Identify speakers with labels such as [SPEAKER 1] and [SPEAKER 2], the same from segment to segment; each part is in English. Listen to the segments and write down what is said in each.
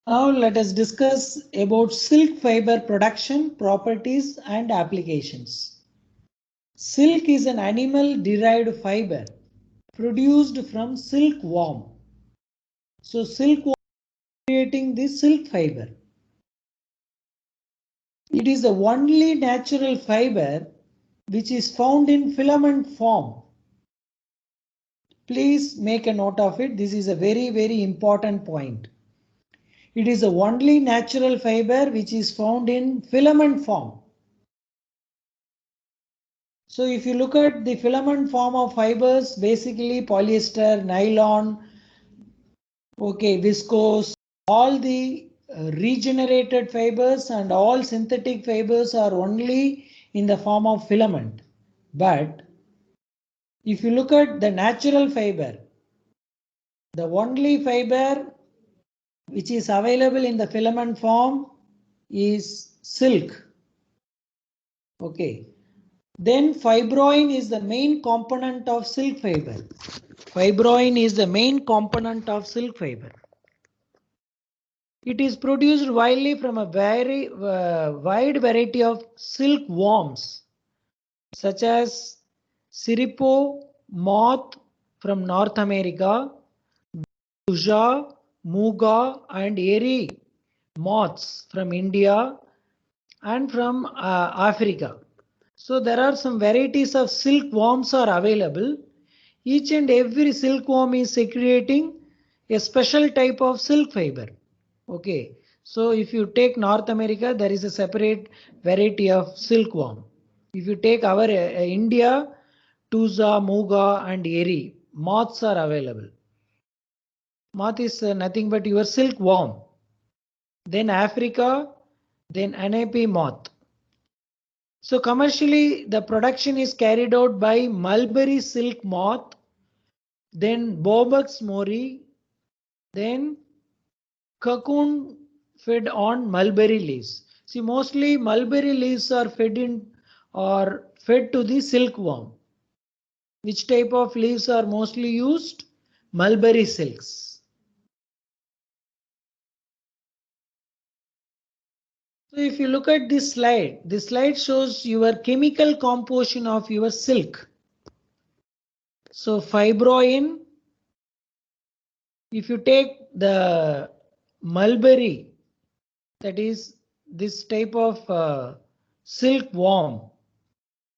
[SPEAKER 1] Now let us discuss about silk fiber production, properties and applications. Silk is an animal derived fiber produced from silkworm. So silkworm is creating this silk fiber. It is the only natural fiber which is found in filament form. Please make a note of it. This is a very important point. It is the only natural fiber which is found in filament form. So if you look at the filament form of fibers, basically polyester, nylon, okay, viscose, all the regenerated fibers and all synthetic fibers are only in the form of filament. But if you look at the natural fiber, the only fiber which is available in the filament form is silk. Okay. Then fibroin is the main component of silk fiber. Fibroin is the main component of silk fiber. It is produced widely from a very wide variety of silkworms, such as Siripo moth from North America, Tuja, Muga and Eri moths from India and from Africa. So there are some varieties of silkworms are available. Each and every silkworm is secreting a special type of silk fiber. Okay, so if you take North America, there is a separate variety of silkworm. If you take our India, Tuza, Muga and Eri, moths are available. Moth is nothing but your silkworm. Then Africa, then Anapi moth. So commercially, the production is carried out by mulberry silk moth, then Bobax mori, then cocoon fed on mulberry leaves. See, mostly mulberry leaves are fed in or fed to the silkworm. Which type of leaves are mostly used? Mulberry silks. So if you look at this slide shows your chemical composition of your silk. So fibroin, if you take the mulberry, that is this type of silkworm,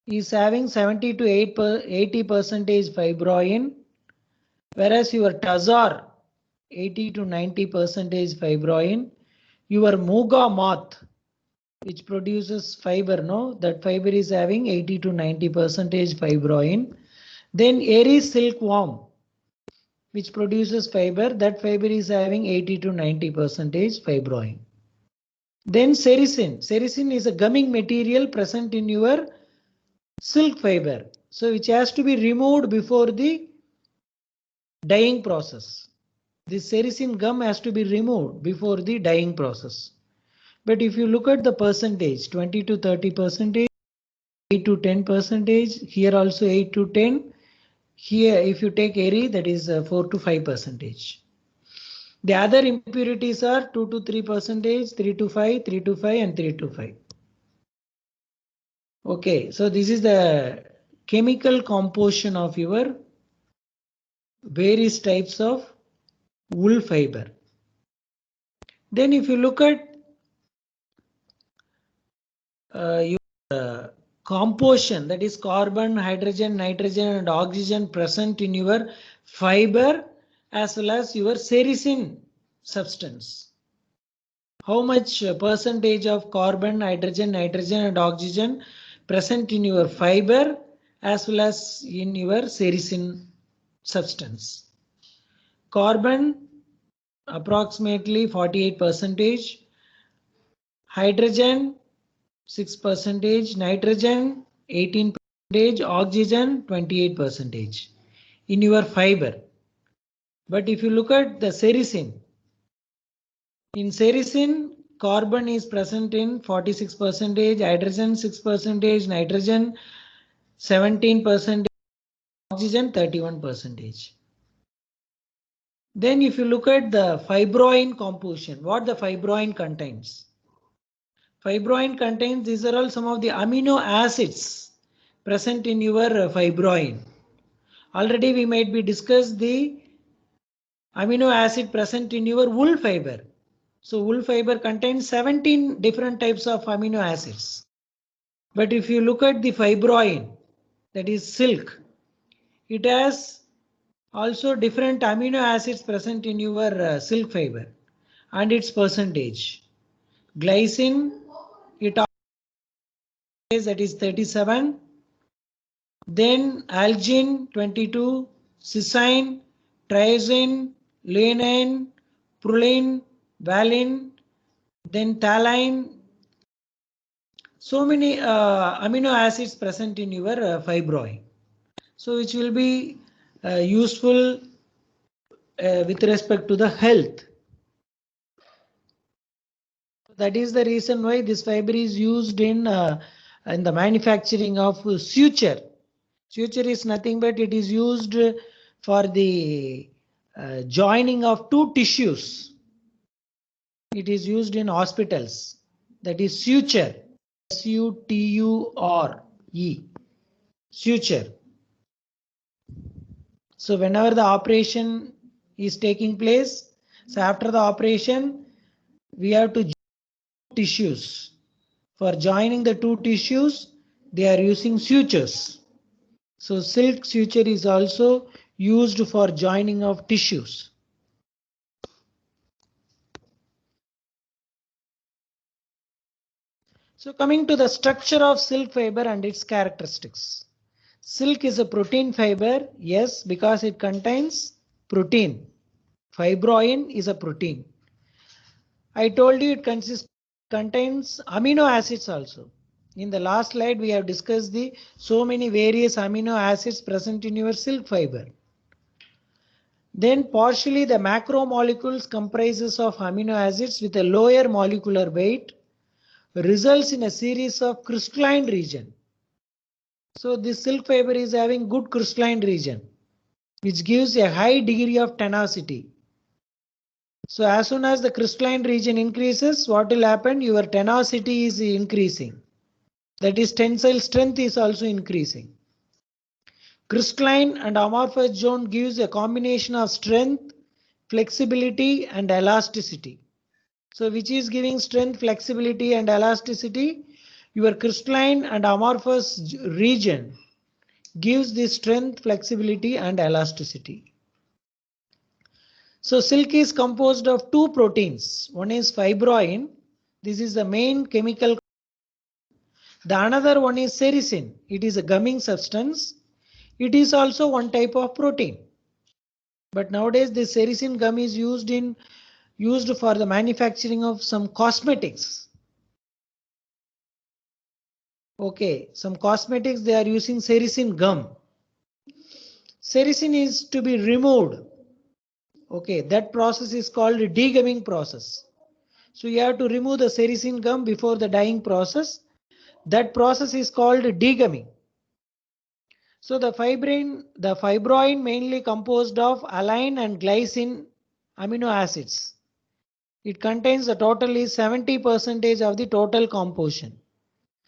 [SPEAKER 1] is having 70 to 80% fibroin, whereas your Tazar 80 to 90% fibroin, your Muga moth, which produces fiber, no, that fiber is having 80 to 90% fibroin. Then Eri silkworm, which produces fiber, that fiber is having 80 to 90% fibroin. Then sericin. Sericin is a gumming material present in your silk fiber, so which has to be removed before the dyeing process. This sericin gum has to be removed before the dyeing process. But if you look at the percentage, 20 to 30%, 8 to 10%, here also 8 to 10. Here, if you take Eri, that is 4 to 5%. The other impurities are 2 to 3%, 3 to 5, 3 to 5, and 3 to 5. Okay, so this is the chemical composition of your various types of wool fiber. Then if you look at your composition, that is carbon, hydrogen, nitrogen and oxygen present in your fiber as well as your sericin substance. How much percentage of carbon, hydrogen, nitrogen and oxygen present in your fiber as well as in your sericin substance? Carbon approximately 48%, hydrogen 6%, nitrogen 18%, oxygen 28% in your fiber. But if you look at the sericin, in sericin carbon is present in 46%, hydrogen 6%, nitrogen 17%, oxygen 31%. Then if you look at the fibroin composition, what the fibroin contains. Fibroin contains, these are all some of the amino acids present in your fibroin. Already we might be discussed the amino acid present in your wool fiber. So wool fiber contains 17 different types of amino acids. But if you look at the fibroin, that is silk, it has also different amino acids present in your silk fiber and its percentage. Glycine, it is that is 37. Then algin 22, cysteine, triazine, leucine, proline, valine, then phthalate. So many amino acids present in your fibroin. So which will be useful with respect to the health. That is the reason why this fiber is used in the manufacturing of suture. Suture is nothing but it is used for the joining of two tissues. It is used in hospitals. That is suture. S-U-T-U-R-E. Suture. So whenever the operation is taking place, so after the operation, we have to join tissues. For joining the two tissues, they are using sutures. So silk suture is also used for joining of tissues. So coming to the structure of silk fiber and its characteristics. Silk is a protein fiber, yes, because it contains protein. Fibroin is a protein. I told you it contains amino acids also. In the last slide, we have discussed the so many various amino acids present in your silk fiber. Then partially the macromolecules comprises of amino acids with a lower molecular weight results in a series of crystalline region. So this silk fiber is having good crystalline region, which gives a high degree of tenacity. So as soon as the crystalline region increases, what will happen? Your tenacity is increasing. That is, tensile strength is also increasing. Crystalline and amorphous zone gives a combination of strength, flexibility and elasticity. So which is giving strength, flexibility and elasticity? Your crystalline and amorphous region gives the strength, flexibility and elasticity. So silk is composed of two proteins. One is fibroin. This is the main chemical. The another one is sericin. It is a gumming substance. It is also one type of protein. But nowadays the sericin gum is used for the manufacturing of some cosmetics. Okay, some cosmetics they are using sericin gum. Sericin is to be removed. Okay, that process is called degumming process. So you have to remove the sericin gum before the dyeing process. That process is called degumming. So the fibroin mainly composed of alanine and glycine amino acids. It contains the total is 70% of the total composition.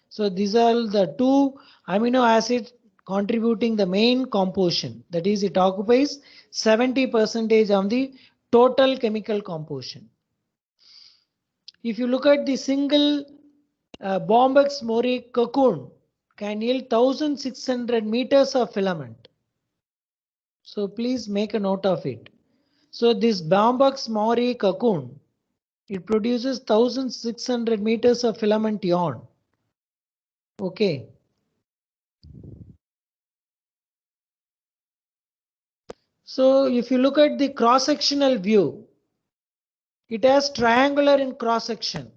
[SPEAKER 1] So these are the two amino acids contributing the main composition. That is, it occupies 70% of the total chemical composition. If you look at the single Bombyx mori cocoon can yield 1600 meters of filament. So please make a note of it. So this Bombyx mori cocoon, it produces 1600 meters of filament yarn. Okay. So if you look at the cross-sectional view, it has triangular in cross-section.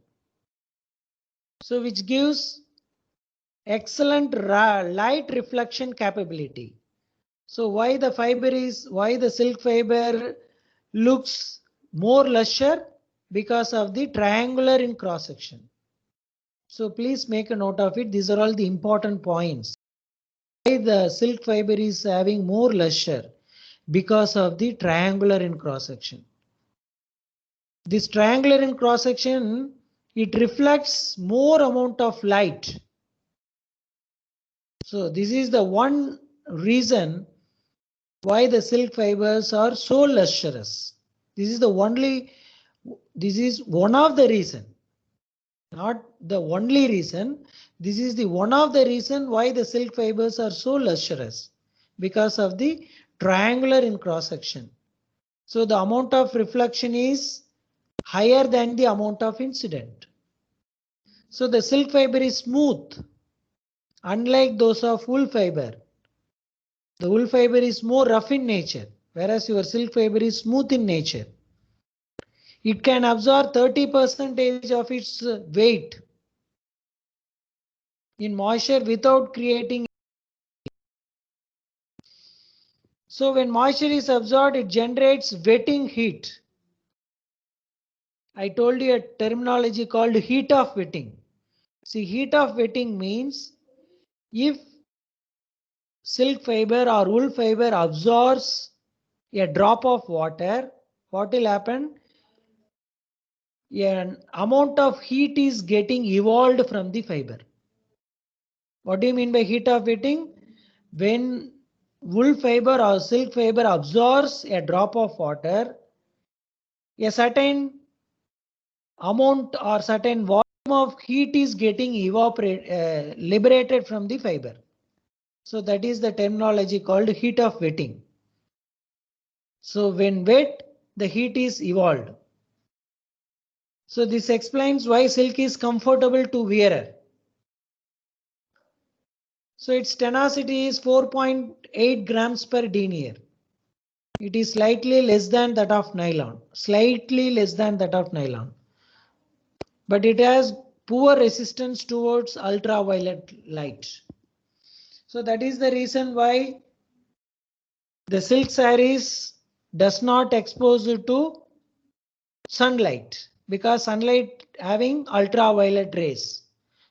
[SPEAKER 1] So which gives excellent light reflection capability. So why the silk fiber looks more lusher? Because of the triangular in cross section. So please make a note of it. These are all the important points. Why the silk fiber is having more lusher? because of the triangular in cross section. This triangular in cross section, it reflects more amount of light. So this is the one reason why the silk fibers are so lustrous. This is one of the reason, not the only reason. This is the one of the reason why the silk fibers are so lustrous, because of the triangular in cross section. So the amount of reflection is higher than the amount of incident. So the silk fiber is smooth, unlike those of wool fiber. The wool fiber is more rough in nature, whereas your silk fiber is smooth in nature. It can absorb 30% of its weight in moisture without creating. So when moisture is absorbed, it generates wetting heat. I told you a terminology called heat of wetting. See, heat of wetting means if silk fiber or wool fiber absorbs a drop of water, what will happen? An amount of heat is getting evolved from the fiber. What do you mean by heat of wetting? When wool fiber or silk fiber absorbs a drop of water, a certain amount or certain volume of heat is getting liberated from the fiber. So that is the terminology called heat of wetting. So when wet, the heat is evolved. So this explains why silk is comfortable to wearer. So its tenacity is 4.8 grams per denier. It is slightly less than that of nylon. Slightly less than that of nylon. But it has poor resistance towards ultraviolet light. So that is the reason why the silk sarees does not expose you to sunlight, because sunlight having ultraviolet rays.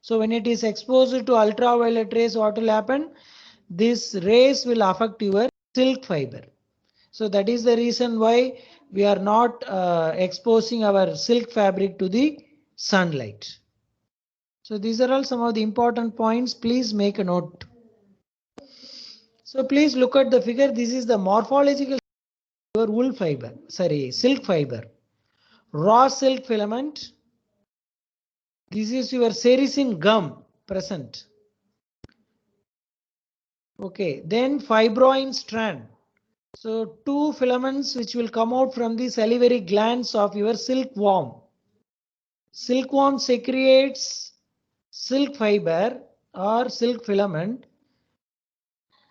[SPEAKER 1] So when it is exposed to ultraviolet rays, what will happen? These rays will affect your silk fiber. So that is the reason why we are not exposing our silk fabric to the sunlight. So these are all some of the important points. Please make a note. So please look at the figure. This is the morphological your wool fiber, silk fiber. Raw silk filament. This is your sericin gum present. Okay, then fibroin strand. So two filaments which will come out from the salivary glands of your silkworm. Silkworm secretes silk fiber or silk filament.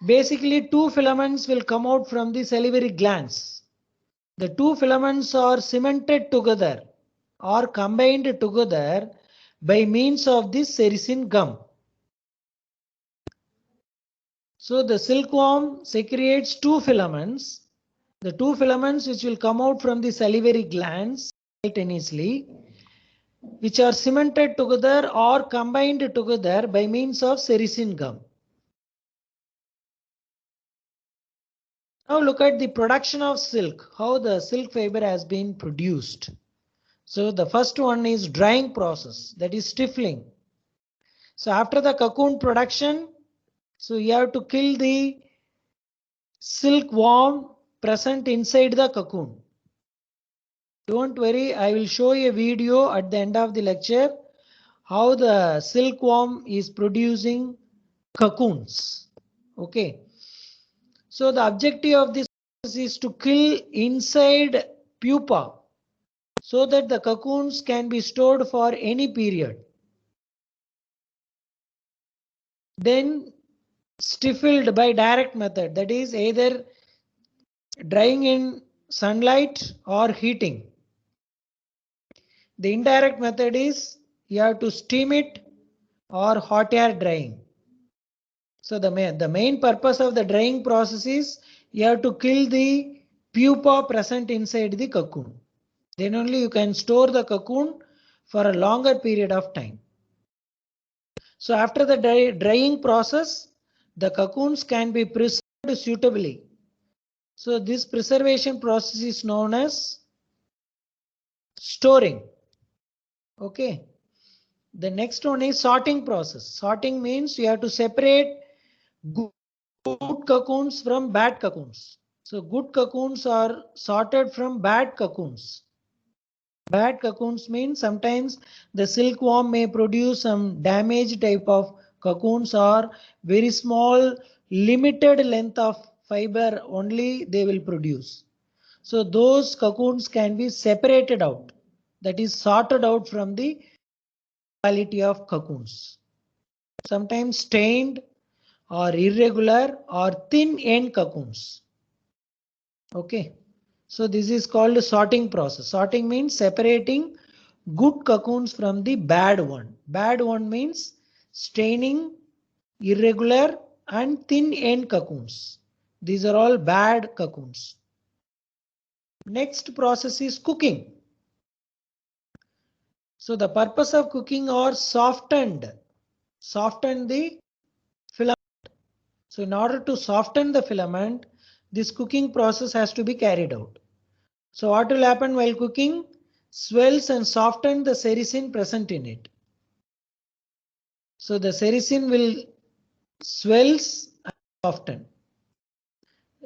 [SPEAKER 1] Basically, two filaments will come out from the salivary glands. The two filaments are cemented together or combined together by means of this sericin gum. So the silkworm secretes two filaments. The two filaments which will come out from the salivary glands simultaneously, which are cemented together or combined together by means of sericin gum. Now look at the production of silk, how the silk fiber has been produced. So the first one is drying process, that is stiffling. So after the cocoon production, so you have to kill the silkworm present inside the cocoon. Don't worry, I will show a video at the end of the lecture how the silkworm is producing cocoons. Okay. So the objective of this is to kill inside pupa so that the cocoons can be stored for any period. Then stifled by direct method, that is either drying in sunlight or heating. The indirect method is you have to steam it or hot air drying. So the main purpose of the drying process is you have to kill the pupa present inside the cocoon. Then only you can store the cocoon for a longer period of time. So after the drying process, the cocoons can be preserved suitably. So this preservation process is known as storing. Okay. The next one is sorting process. Sorting means you have to separate good cocoons from bad cocoons. So good cocoons are sorted from bad cocoons. Bad cocoons means sometimes the silkworm may produce some damaged type of cocoons or very small limited length of fiber only they will produce. So those cocoons can be separated out, that is sorted out from the quality of cocoons. Sometimes stained or irregular or thin end cocoons. Okay. So this is called sorting process. Sorting means separating good cocoons from the bad one. Bad one means staining, irregular and thin end cocoons. These are all bad cocoons. Next process is cooking. So the purpose of cooking are soften the filament. So in order to soften the filament, this cooking process has to be carried out. So what will happen while cooking? Swells and soften the sericin present in it. So the sericin will swells and soften.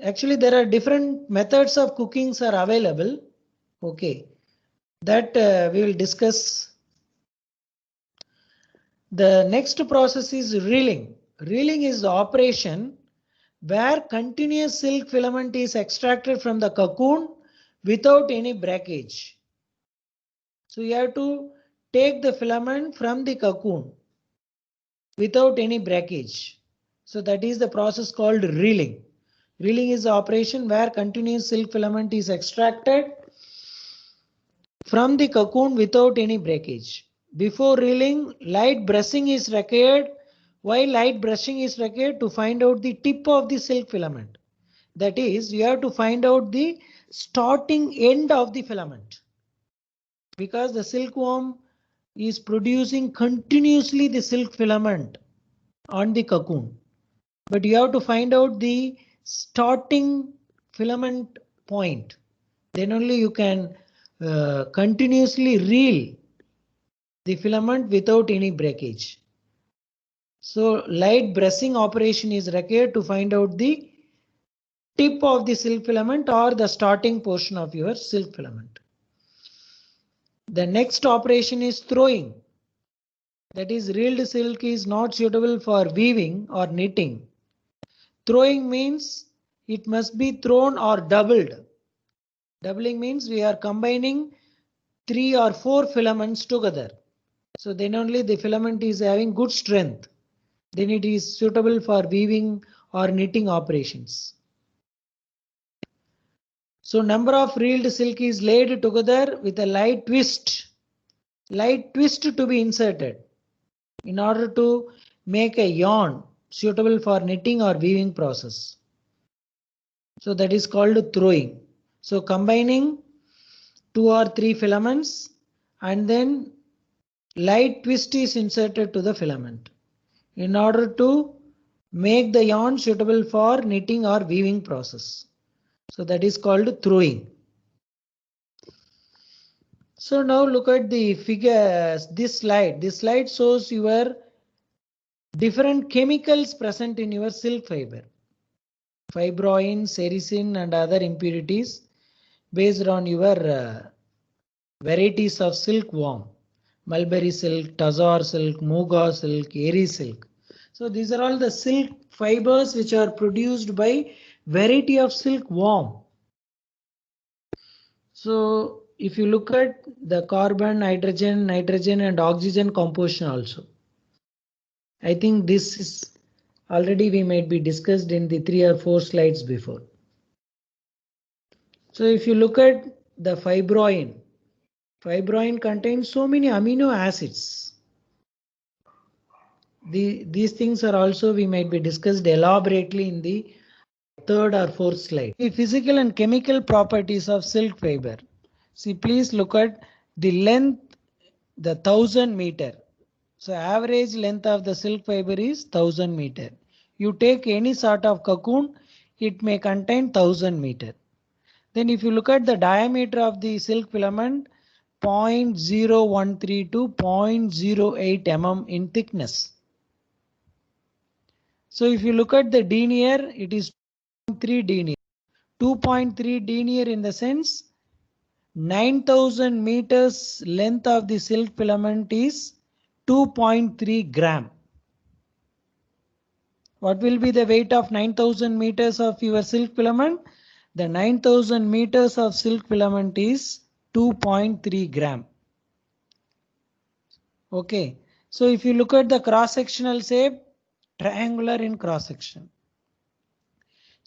[SPEAKER 1] Actually, there are different methods of cookings are available. Okay, that we will discuss. The next process is reeling. Reeling is the operation where continuous silk filament is extracted from the cocoon without any breakage. So you have to take the filament from the cocoon without any breakage. So that is the process called reeling. Reeling is the operation where continuous silk filament is extracted from the cocoon without any breakage. Before reeling, light brushing is required. Why light brushing is required? To find out the tip of the silk filament. That is, you have to find out the starting end of the filament. Because the silkworm is producing continuously the silk filament on the cocoon. But you have to find out the starting filament point. Then only you can continuously reel the filament without any breakage. So light brushing operation is required to find out the tip of the silk filament or the starting portion of your silk filament. The next operation is throwing. That is, reeled silk is not suitable for weaving or knitting. Throwing means it must be thrown or doubled. Doubling means we are combining 3 or 4 filaments together. So then only the filament is having good strength. Then it is suitable for weaving or knitting operations. So number of reeled silk is laid together with a light twist. Light twist to be inserted in order to make a yarn suitable for knitting or weaving process. So that is called throwing. So combining 2 or 3 filaments and then light twist is inserted to the filament in order to make the yarn suitable for knitting or weaving process. So that is called throwing. So now look at the figures. This slide shows your different chemicals present in your silk fiber. Fibroin, sericin and other impurities based on your varieties of silkworm. Mulberry silk, Tazar silk, Muga silk, Eri silk. So these are all the silk fibers which are produced by variety of silkworm. So if you look at the carbon, nitrogen and oxygen composition also. I think this is already we might be discussed in the 3 or 4 slides before. So if you look at the fibroin contains so many amino acids. These things are also we might be discussed elaborately in the 3rd or 4th slide. The physical and chemical properties of silk fiber. See, please look at the length, the 1000 meter. So average length of the silk fiber is 1000 meter. You take any sort of cocoon, it may contain 1000 meter. Then if you look at the diameter of the silk filament, 0.013 to 0.08 mm in thickness. So if you look at the denier, it is 2.3 denier. 2.3 denier in the sense 9000 meters length of the silk filament is 2.3 gram. What will be the weight of 9000 meters of your silk filament? The 9000 meters of silk filament is 2.3 gram. Okay, so if you look at the cross-sectional shape, triangular in cross-section.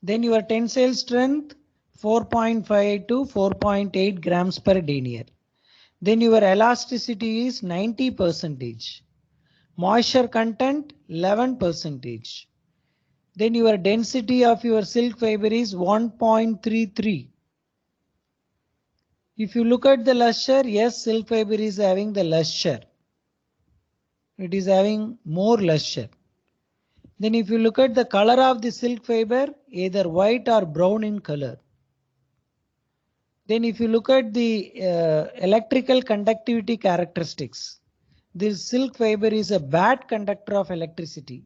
[SPEAKER 1] Then your tensile strength 4.5 to 4.8 grams per denier. Then your elasticity is 90%. Moisture content 11%. Then your density of your silk fiber is 1.33. If you look at the luster, yes, silk fiber is having the luster. It is having more luster. Then if you look at the color of the silk fiber, either white or brown in color. Then if you look at the electrical conductivity characteristics, this silk fiber is a bad conductor of electricity,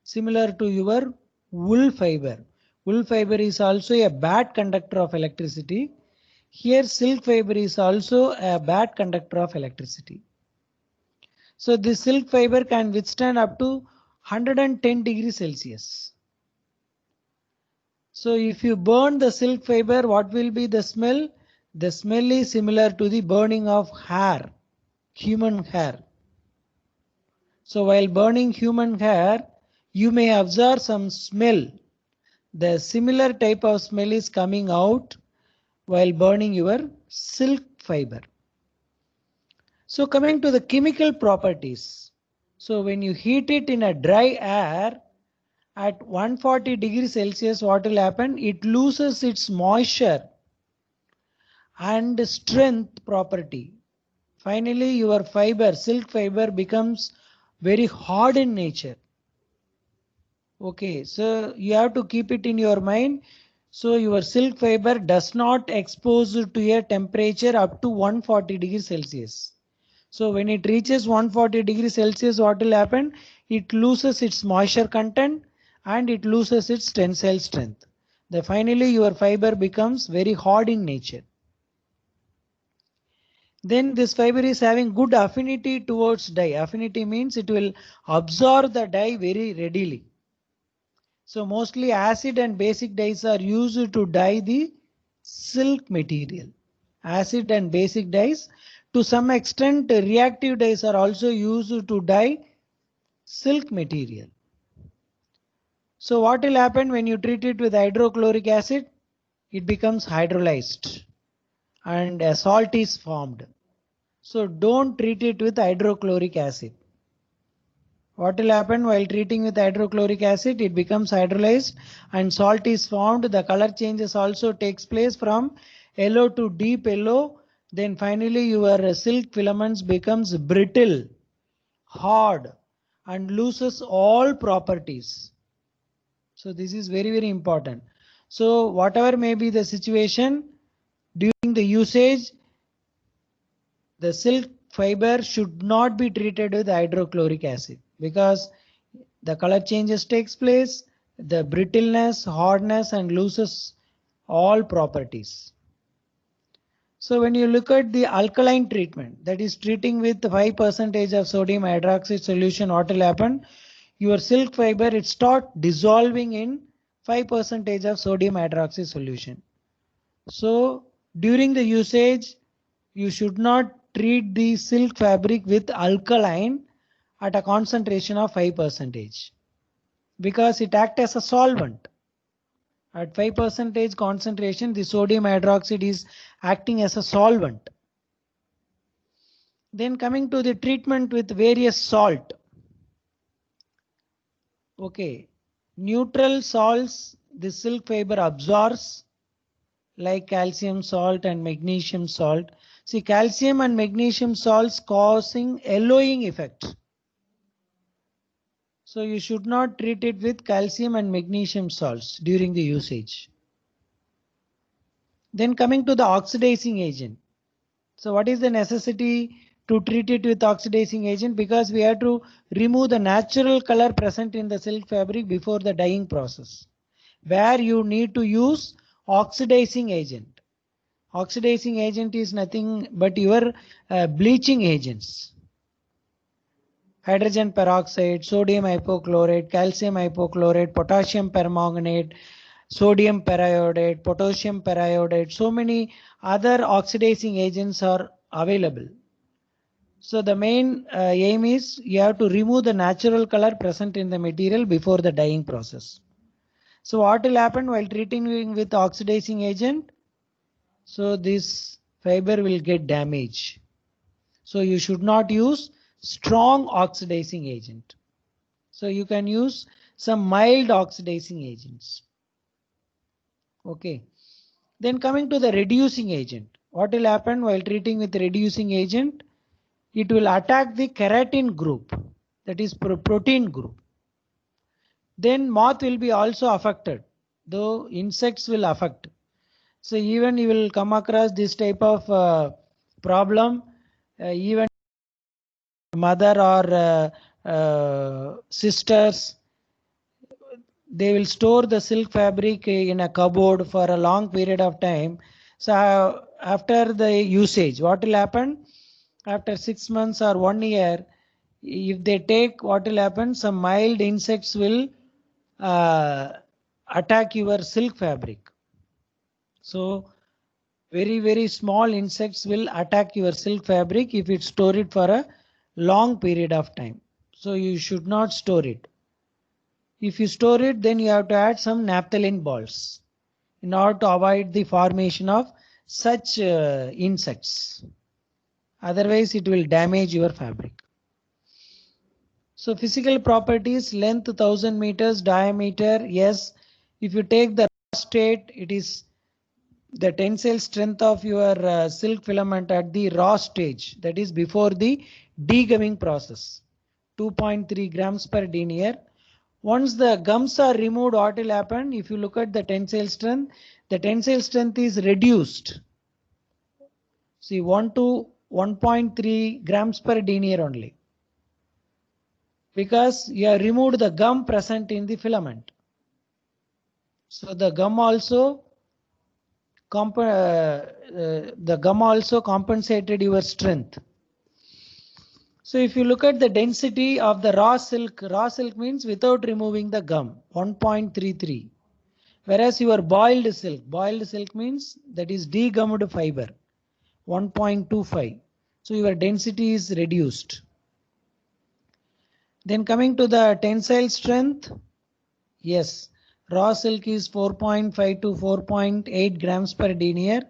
[SPEAKER 1] similar to your wool fiber. Wool fiber is also a bad conductor of electricity. Here silk fiber is also a bad conductor of electricity. So this silk fiber can withstand up to 110 degrees Celsius. So if you burn the silk fiber, what will be the smell? The smell is similar to the burning of hair, human hair. So while burning human hair, you may observe some smell. The similar type of smell is coming out while burning your silk fiber. So coming to the chemical properties. So when you heat it in a dry air at 140 degrees Celsius, what will happen? It loses its moisture and strength property. Finally, your fiber, silk fiber, becomes very hard in nature. Okay, so you have to keep it in your mind. So your silk fiber does not expose to a temperature up to 140 degrees Celsius. So when it reaches 140 degrees Celsius, what will happen? It loses its moisture content and it loses its tensile strength. Then finally your fiber becomes very hard in nature. Then this fiber is having good affinity towards dye. Affinity means it will absorb the dye very readily. So mostly acid and basic dyes are used to dye the silk material. Acid and basic dyes. To some extent, reactive dyes are also used to dye silk material. So what will happen when you treat it with hydrochloric acid? It becomes hydrolyzed and a salt is formed. So don't treat it with hydrochloric acid. What will happen while treating with hydrochloric acid? It becomes hydrolyzed and salt is formed. The color changes also takes place from yellow to deep yellow. Then finally your silk filaments becomes brittle, hard and loses all properties. So this is very, very important. So whatever may be the situation during the usage, the silk fiber should not be treated with hydrochloric acid because the color changes takes place, the brittleness, hardness and loses all properties. So when you look at the alkaline treatment, that is treating with 5% of sodium hydroxide solution, what will happen? Your silk fiber, it start dissolving in 5% of sodium hydroxide solution. So during the usage, you should not treat the silk fabric with alkaline at a concentration of 5% because it acts as a solvent. At 5% concentration, the sodium hydroxide is acting as a solvent. Then coming to the treatment with various salt. Okay, neutral salts the silk fiber absorbs like calcium salt and magnesium salt. See, calcium and magnesium salts causing yellowing effect. So you should not treat it with calcium and magnesium salts during the usage. Then coming to the oxidizing agent. So what is the necessity to treat it with oxidizing agent? Because we have to remove the natural color present in the silk fabric before the dyeing process, where you need to use oxidizing agent. Oxidizing agent is nothing but your bleaching agents. Hydrogen peroxide, sodium hypochlorite, calcium hypochlorite, potassium permanganate, sodium periodate, potassium periodate, so many other oxidizing agents are available. So the main aim is you have to remove the natural color present in the material before the dyeing process. So what will happen while treating with oxidizing agent? So this fiber will get damaged. So you should not use strong oxidizing agent. So you can use some mild oxidizing agents. Okay. Then coming to the reducing agent. What will happen while treating with reducing agent? It will attack the keratin group, that is protein group. Then moth will be also affected, though insects will affect. So even you will come across this type of problem, even mother or sisters, they will store the silk fabric in a cupboard for a long period of time. So after the usage, what will happen? After 6 months or 1 year, if they take, what will happen? Some mild insects will uh, attack your silk fabric. So very small insects will attack your silk fabric if it store it for a long period of time. So you should not store it. If you store it, then you have to add some naphthalene balls in order to avoid the formation of such insects. Otherwise it will damage your fabric. So physical properties: length 1000 meters, diameter, yes. If you take the raw state, it is the tensile strength of your silk filament at the raw stage, that is before the degumming process, 2.3 grams per denier. Once the gums are removed, what will happen? If you look at the tensile strength is reduced. See, 1 to 1.3 grams per denier only, because you have removed the gum present in the filament. So the gum also compensated your strength. So if you look at the density of the raw silk means without removing the gum, 1.33. Whereas your boiled silk means that is degummed fiber, 1.25. So your density is reduced. Then coming to the tensile strength, yes, raw silk is 4.5 to 4.8 grams per denier.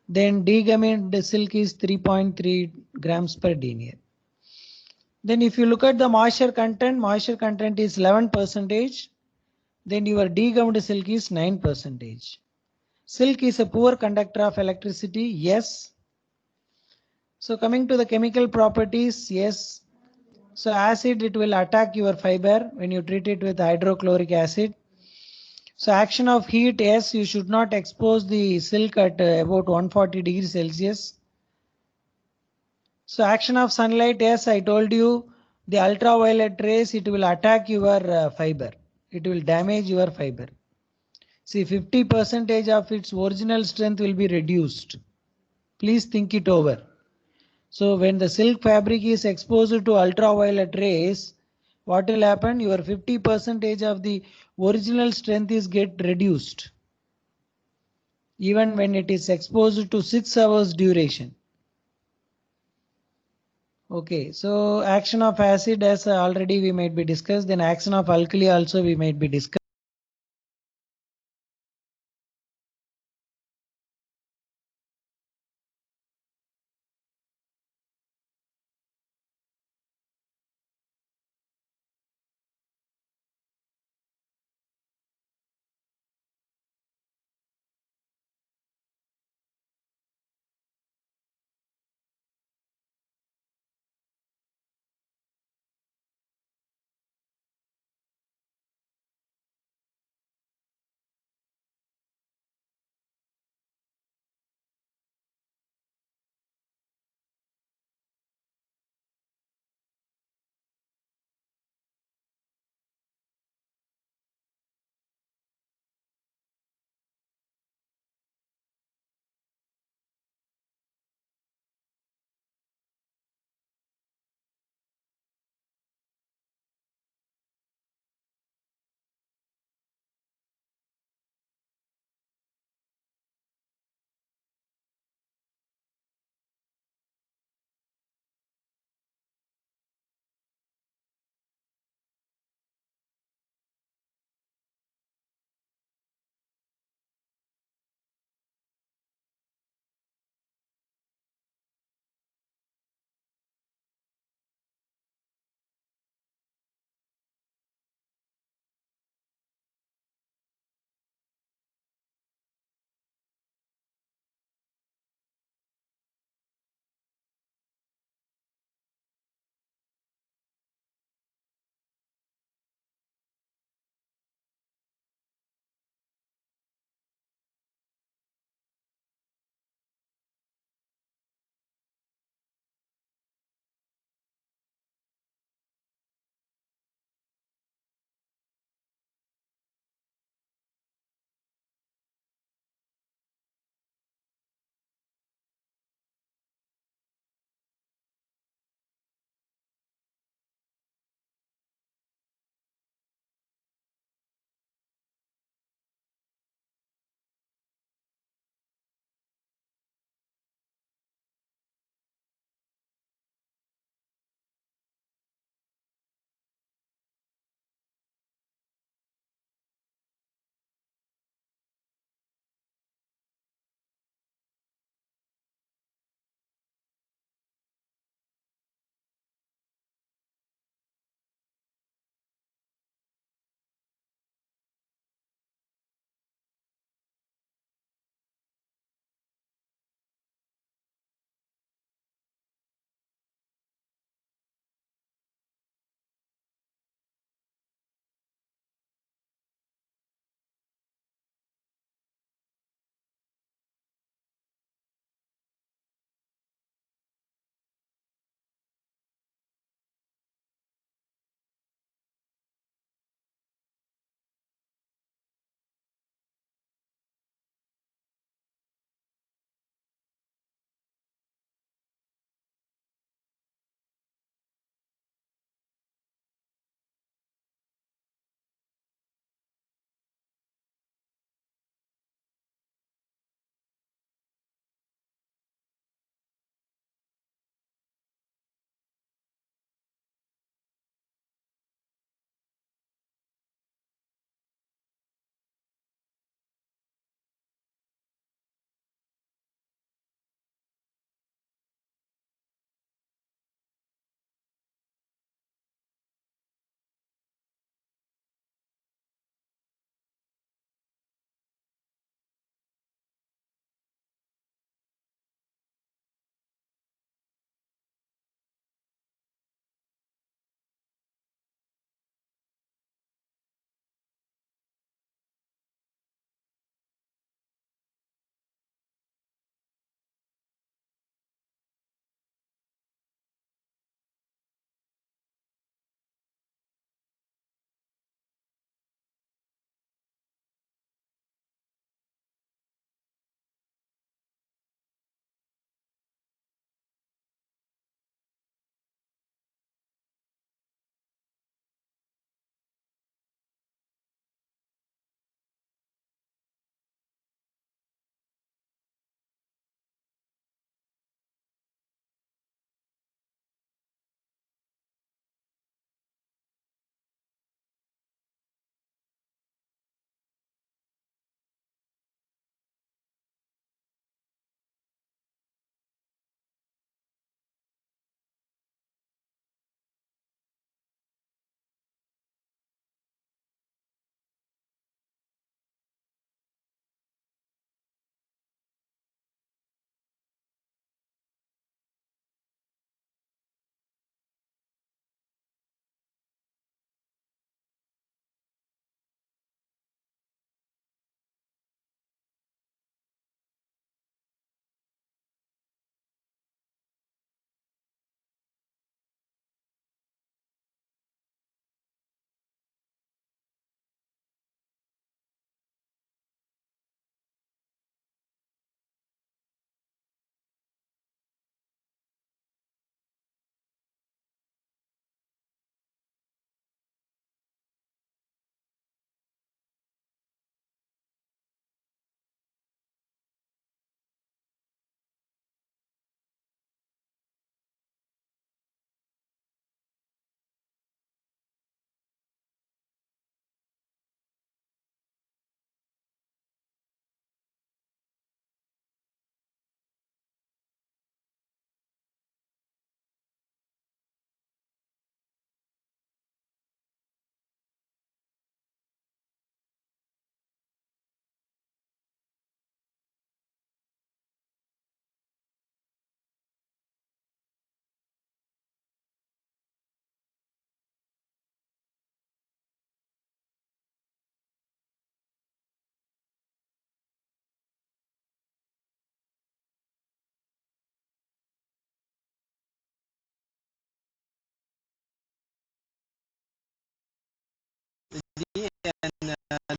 [SPEAKER 1] Then degummed silk is 3.3 grams per denier. Then if you look at the moisture content is 11%. Then your degummed silk is 9%. Silk is a poor conductor of electricity, yes. So coming to the chemical properties, yes. So acid, it will attack your fiber when you treat it with hydrochloric acid. So action of heat, yes, you should not expose the silk at about 140 degrees Celsius. So action of sunlight, yes, I told you the ultraviolet rays, it will attack your fiber. It will damage your fiber. See, 50% of its original strength will be reduced. Please think it over. So when the silk fabric is exposed to ultraviolet rays, what will happen? Your 50% of the original strength is get reduced, even when it is exposed to 6 hours duration. Okay, so action of acid, as already we might be discussed, then action of alkali also we might be discussed.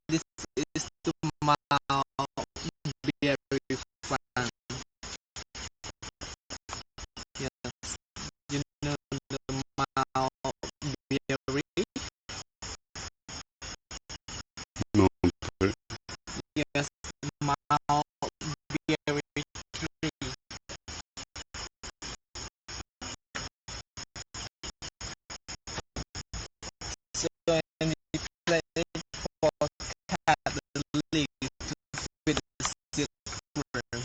[SPEAKER 2] this is to Mao Berry Farm. Yes, you know the Mao Berry.
[SPEAKER 3] No, sir.
[SPEAKER 2] Yes, Mao Berry tree. So and you play for cat the leaf to feed the silkworm,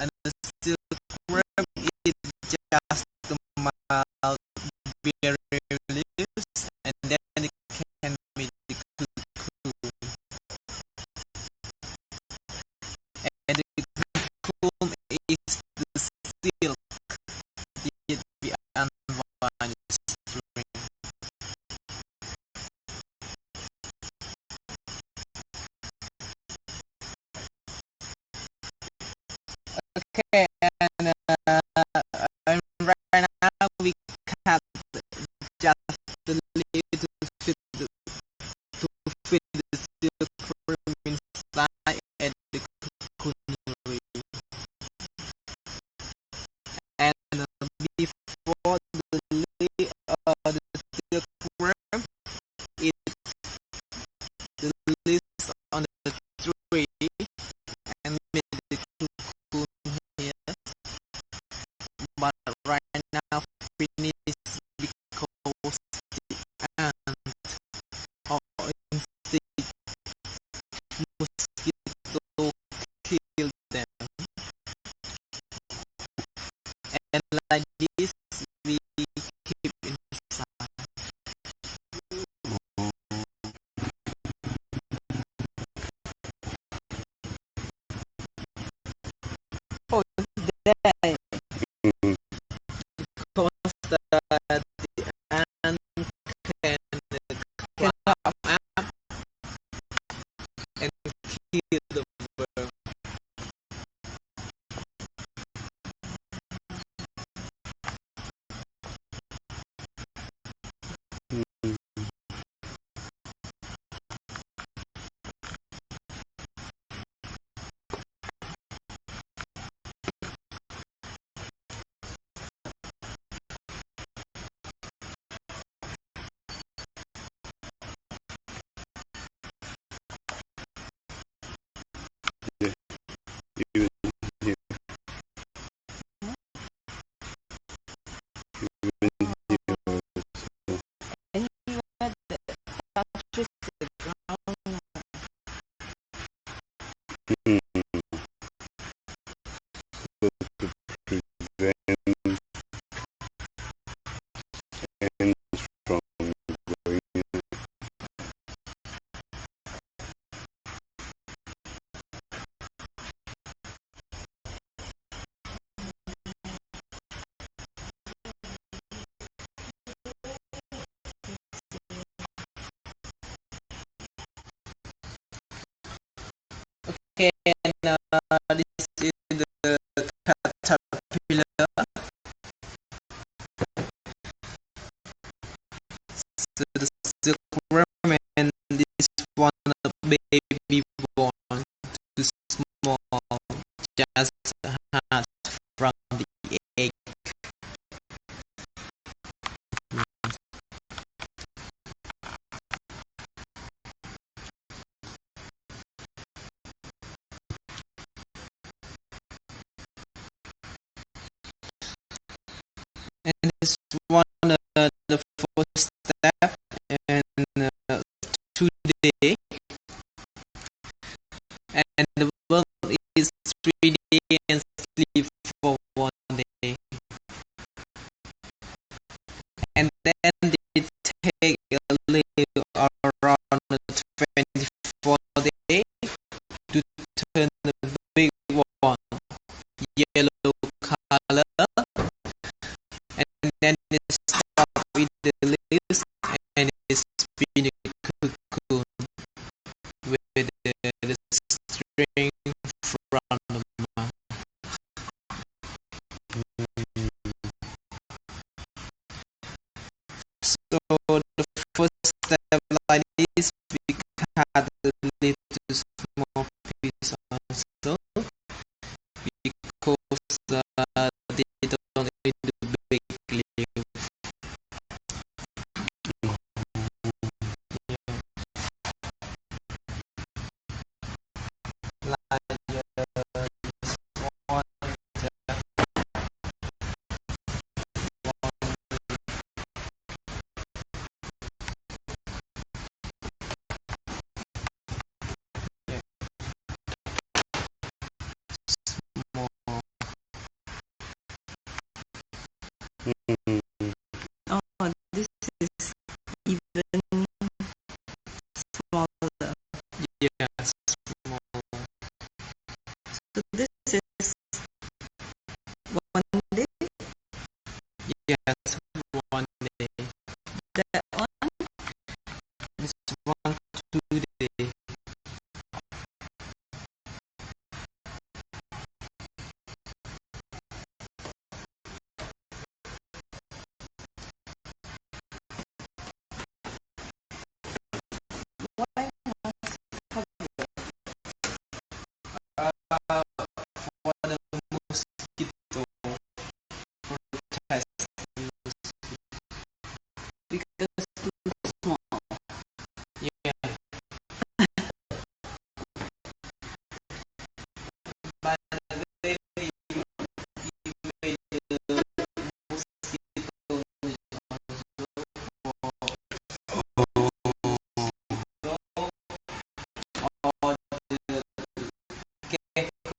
[SPEAKER 2] and the silkworm is just the mild berry leaves, and then it can make the cocoon, and the cocoon is the silk that we unwind string. Okay, and and right now we cut just the leaf to fit the to fit the silkworm inside and the cocoon. And before the silkworm eats the leaves on the tree and made the cocoon here, but right now finish because the ant or insect mosquito kill them, and like this we keep inside. Oh, that
[SPEAKER 3] Mm,
[SPEAKER 2] because the ant can climb up and kill the worm.
[SPEAKER 3] mm, yeah, even here, even here also.
[SPEAKER 2] And you had the touches the ground
[SPEAKER 3] Mm, so to prevent ants from going in.
[SPEAKER 2] okay, and this is the caterpillar. So the silkworm and this one baby born too small, just hatched from the egg. And this one the first step, and today, and the world is 3 day and sleep for 1 day, and then they take a live around 24 day to turn the big one yellow color, and then it they don't really do big league. Like this one, small.
[SPEAKER 4] Oh, this is even smaller.
[SPEAKER 2] Yes, small.
[SPEAKER 4] So this is one day.
[SPEAKER 2] Yes, one day.
[SPEAKER 4] That one.
[SPEAKER 2] It's 1 2 day.
[SPEAKER 4] Why must cover?
[SPEAKER 2] For the mosquito protest.
[SPEAKER 4] Because too small.
[SPEAKER 2] Yeah, but they made the mosquito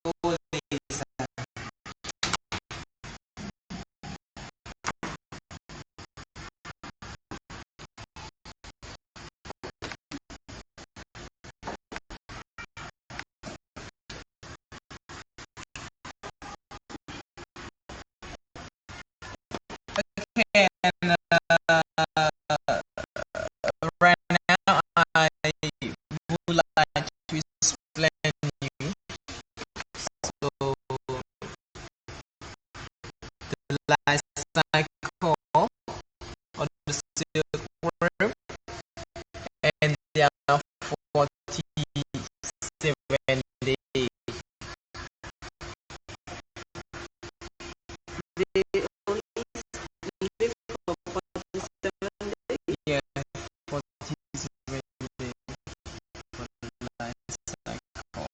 [SPEAKER 2] or the gecko laser. And right now I would like to explain you. So the life cycle of the silkworm, and there are 47 days.
[SPEAKER 4] They only live for 47 days.
[SPEAKER 2] Yeah, 47 days for the life cycle.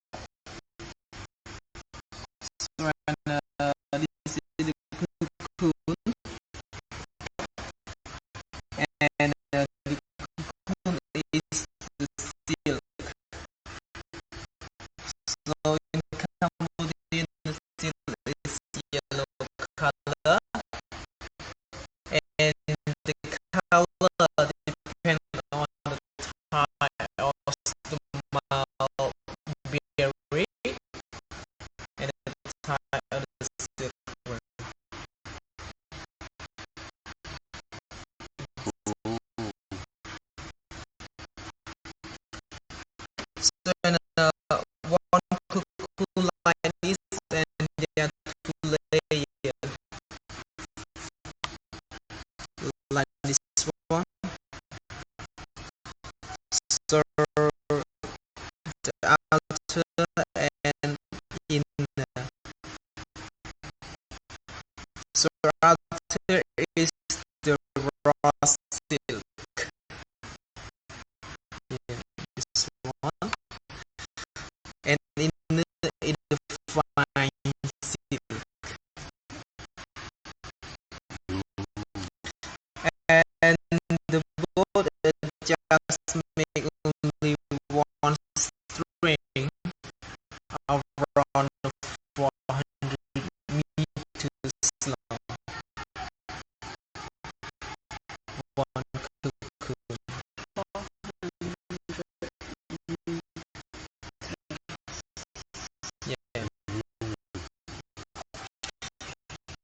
[SPEAKER 2] So this is the cocoon, and the cocoon is the silk. So in Cambodia, the silk is yellow color, and the color depends on the type of mulberry and the type of the silkworm. So one cocoon like this, and there are 2 layers like this one. So the outer and inner. So outer is the raw silk. Yeah, this one. And inner is the fine silk. And the boat just make only one string around 400 meters long. One cocoon.
[SPEAKER 4] 400
[SPEAKER 2] Yeah.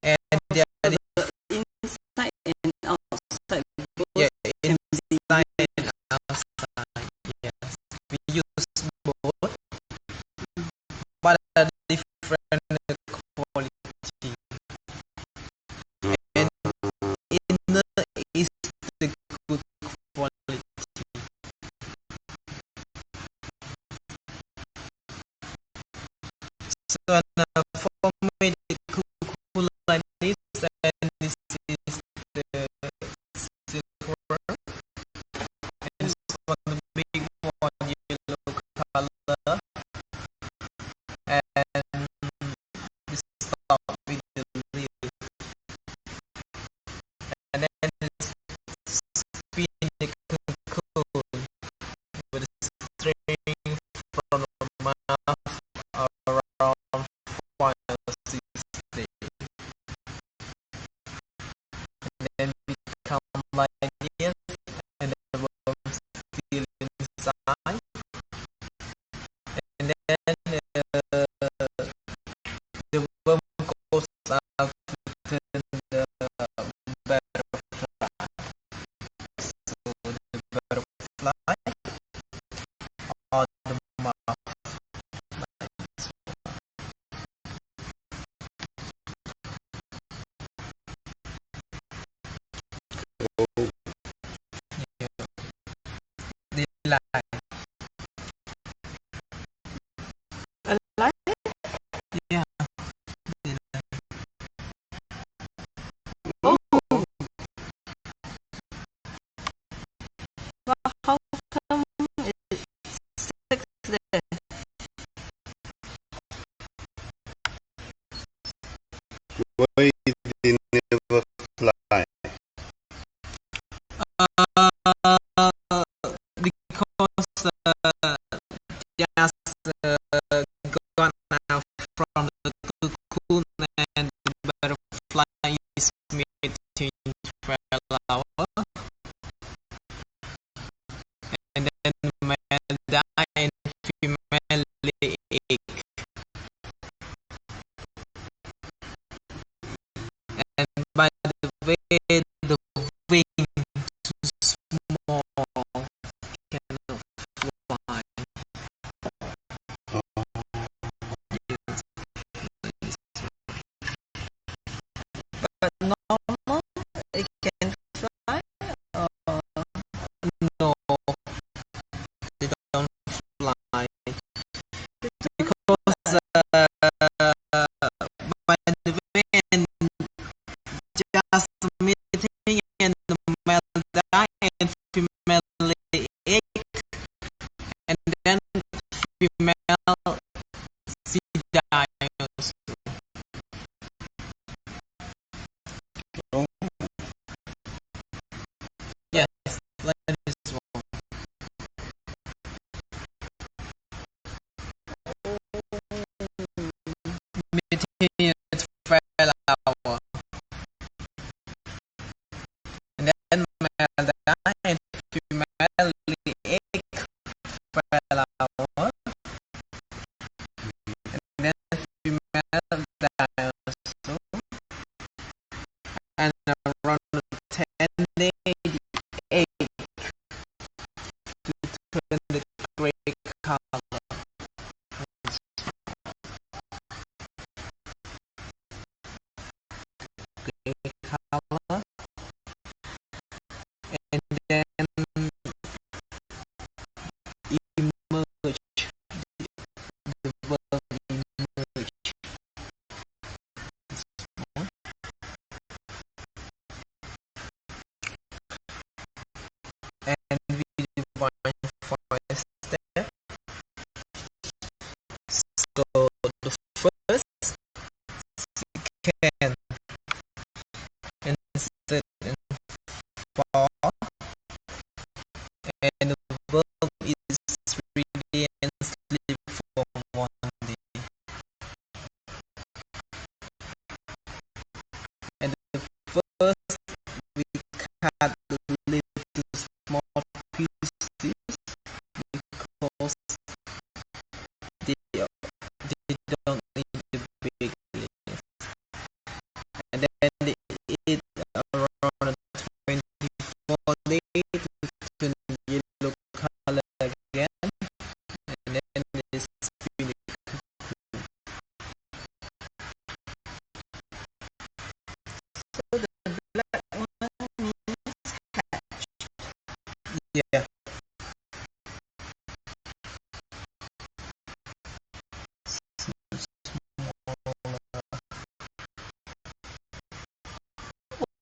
[SPEAKER 2] And there
[SPEAKER 4] So
[SPEAKER 2] is,
[SPEAKER 4] the inside and outside both
[SPEAKER 2] yeah,
[SPEAKER 4] can be
[SPEAKER 2] inside and outside. Yes. We use both, but a different quality. And inner is the good quality. So for medical Alive.
[SPEAKER 4] Alive?
[SPEAKER 2] Yeah.
[SPEAKER 4] Oh, well, how come it's six there?
[SPEAKER 3] Why they never fly?
[SPEAKER 2] Because just gone out from the cocoon and the butterfly is meeting flower and then male die and female lay egg. And by the way, the wing too small cannot fly.
[SPEAKER 4] But normal, it can fly.
[SPEAKER 2] No, they don't fly because by the wind just meeting and the male die and female lay egg and then female she dies.
[SPEAKER 3] Oh,
[SPEAKER 2] Yes, like this one. Meeting it flower and then male die and female lay egg flower and then female dies also and around 10 days the egg to turn the gray color. Gray color and then emerge the verb emerge and we define 5 steps. So the first can instead in for and the verb is ready and sleep for 1 day and the first we cut the leaf to small pieces because they don't need the big leaf and then they eat around 24 days to turn yellow color again and then they spin it.
[SPEAKER 4] So the black one means hatch.
[SPEAKER 2] Yeah.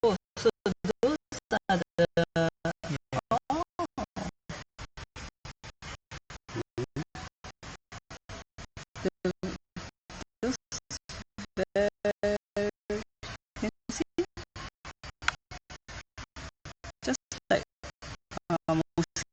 [SPEAKER 4] Oh, so those are the oh, those the can see just like mosquito.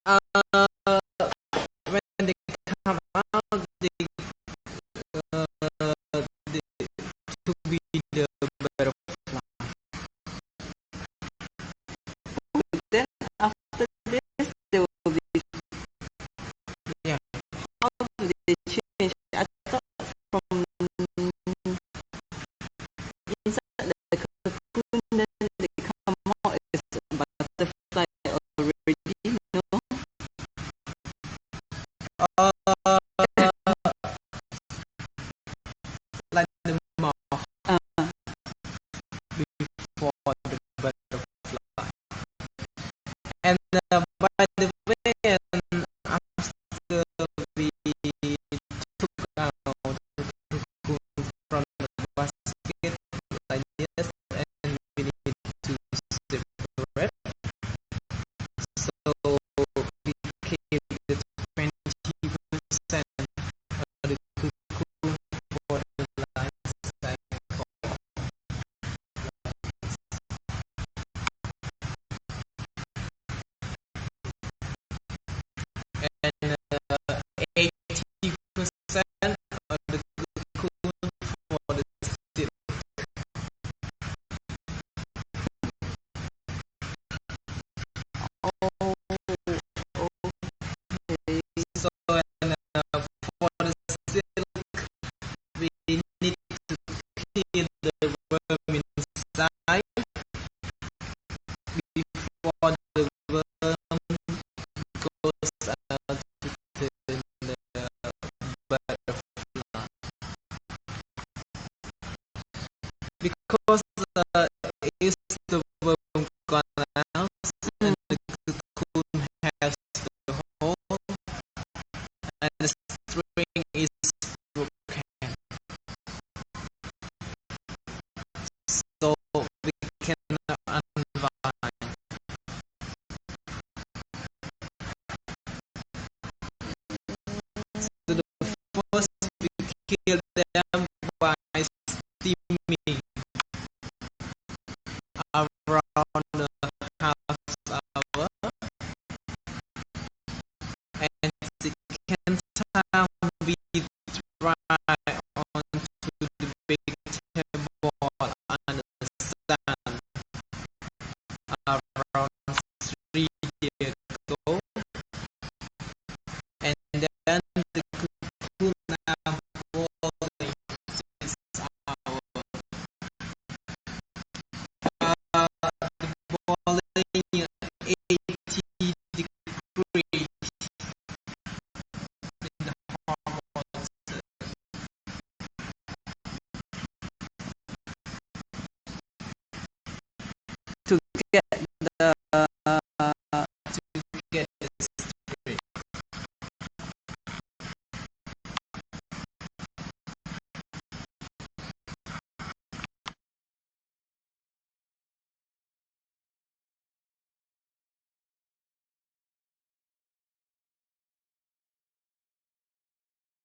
[SPEAKER 2] when they come out, they to be the butterfly.
[SPEAKER 4] Then after this, they will be.
[SPEAKER 2] Yeah.
[SPEAKER 4] How do they change? I thought from inside the cocoon, then they come out as a butterfly already. No.
[SPEAKER 2] Uh, like the moth
[SPEAKER 4] Uh,
[SPEAKER 2] before the butterfly. And by the way, after we took out the cocoon from the basket like this, and we need to separate. So we keep the 20% of the cocoon for the life cycle. And 80% of the cocoon for the silk.
[SPEAKER 4] oh, okay.
[SPEAKER 2] So for the silk, we need to kill the worm inside before the worm goes out to the butterfly. Because if the worm gone out and the cocoon has the hole and the string is broken, so we cannot unwind. So the first we kill them by steaming around a half hour, and second time we try onto the big table on the stand around 3 years ago, and then the cocoon now boiling 6 hours. The boiling 80 degrees in the hot water
[SPEAKER 4] To get